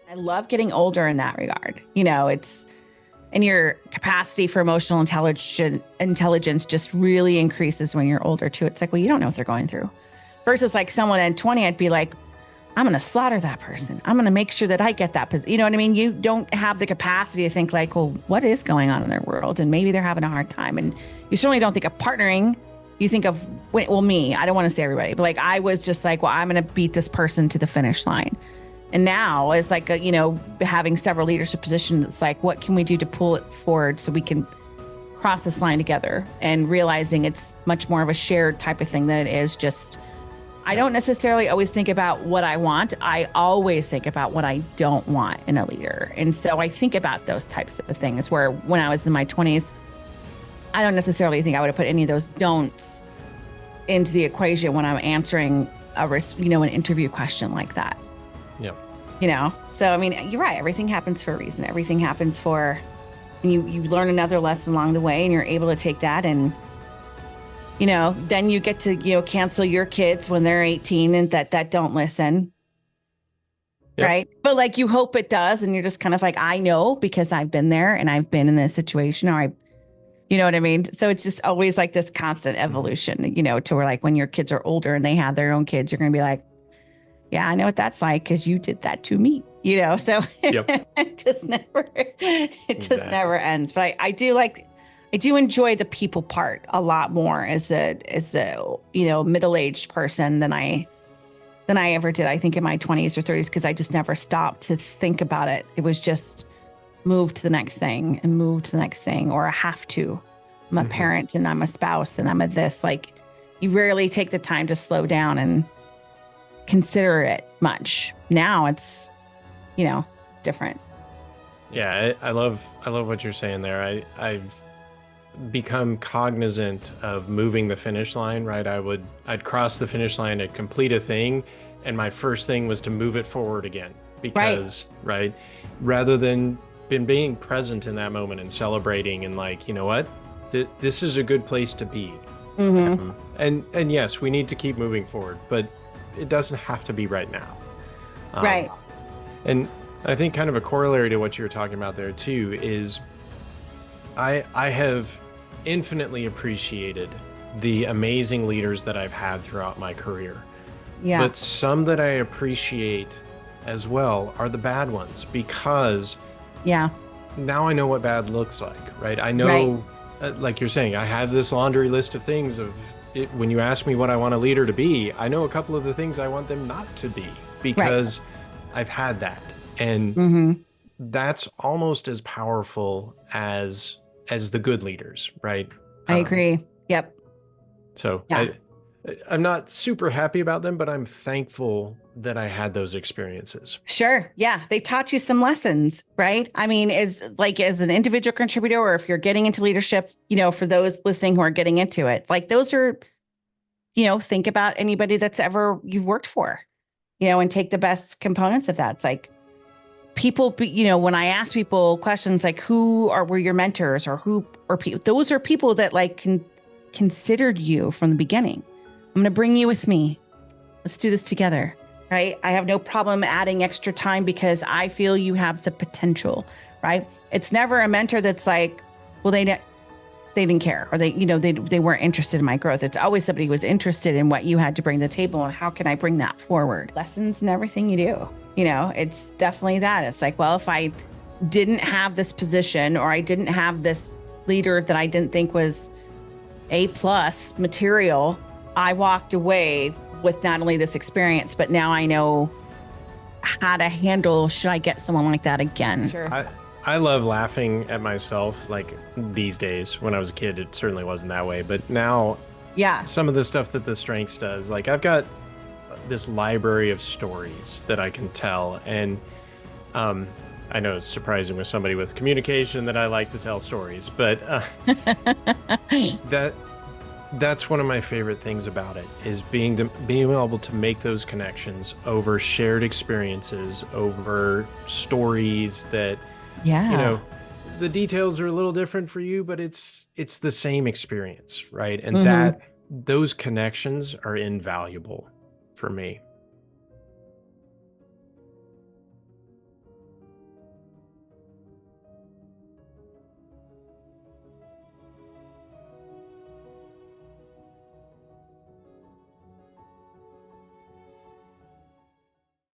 I love getting older in that regard. It's and your capacity for emotional intelligence just really increases when you're older too. It's like, well, you don't know what they're going through. Versus like someone at 20, I'd be like, I'm going to slaughter that person. I'm going to make sure that I get that position. You know what I mean? You don't have the capacity to think like, well, what is going on in their world? And maybe they're having a hard time. And you certainly don't think of partnering. You think of, well, me, I don't want to say everybody, but like, I was just like, well, I'm going to beat this person to the finish line. And now it's like, having several leadership positions, it's like, what can we do to pull it forward so we can cross this line together, and realizing it's much more of a shared type of thing than it is just, I don't necessarily always think about what I want. I always think about what I don't want in a leader. And so I think about those types of things where when I was in my 20s, I don't necessarily think I would have put any of those don'ts into the equation when I'm answering an interview question like that. Yeah. So, I mean, you're right. Everything happens for a reason. Everything happens for, and you learn another lesson along the way, and you're able to take that and, then you get to, cancel your kids when they're 18 and that don't listen. Yep. Right. But like, you hope it does. And you're just kind of like, I know because I've been there and I've been in this situation, or you know what I mean? So it's just always like this constant evolution, to where like when your kids are older and they have their own kids, you're going to be like, yeah, I know what that's like because you did that to me, so yep. it just never ends. But I do enjoy the people part a lot more as a middle-aged person than I ever did, I think, in my 20s or 30s, because I just never stopped to think about it. It was just move to the next thing and move to the next thing, or I have to. I'm a parent and I'm a spouse and I'm a this. Like, you rarely take the time to slow down and consider it much. Now it's, different. Yeah, I love what you're saying there. I've become cognizant of moving the finish line, right? I'd cross the finish line, I'd complete a thing, and my first thing was to move it forward again, because right, rather than being present in that moment and celebrating and like, you know what, this is a good place to be. And yes, we need to keep moving forward, but it doesn't have to be right now. Right. And I think kind of a corollary to what you were talking about there too is I have infinitely appreciated the amazing leaders that I've had throughout my career. Yeah. But some that I appreciate as well are the bad ones, because now I know what bad looks like, right? I know, like you're saying, I have this laundry list of things of it. When you ask me what I want a leader to be, I know a couple of the things I want them not to be, because I've had that. And that's almost as powerful as the good leaders, right? I agree. Yep. So I'm not super happy about them, but I'm thankful that I had those experiences. Sure. Yeah. They taught you some lessons, right? I mean, as an individual contributor, or if you're getting into leadership, for those listening who are getting into it, like those are, think about anybody that's ever you've worked for, and take the best components of that. It's like people, when I ask people questions like were your mentors, or who are people, those are people that like considered you from the beginning. I'm going to bring you with me. Let's do this together. Right. I have no problem adding extra time because I feel you have the potential. Right. It's never a mentor that's like, well, they didn't care, or they weren't interested in my growth. It's always somebody who was interested in what you had to bring to the table and how can I bring that forward. Lessons in everything you do. It's definitely that. It's like, well, if I didn't have this position, or I didn't have this leader that I didn't think was A+ material, I walked away with not only this experience, but now I know how to handle, should I get someone like that again? Sure. I love laughing at myself, like these days. When I was a kid, it certainly wasn't that way. But now, some of the stuff that the Strengths does, like I've got this library of stories that I can tell. And I know it's surprising with somebody with communication that I like to tell stories, but that's one of my favorite things about it, is being able to make those connections over shared experiences, over stories that, the details are a little different for you, but it's the same experience, right? And those connections are invaluable for me.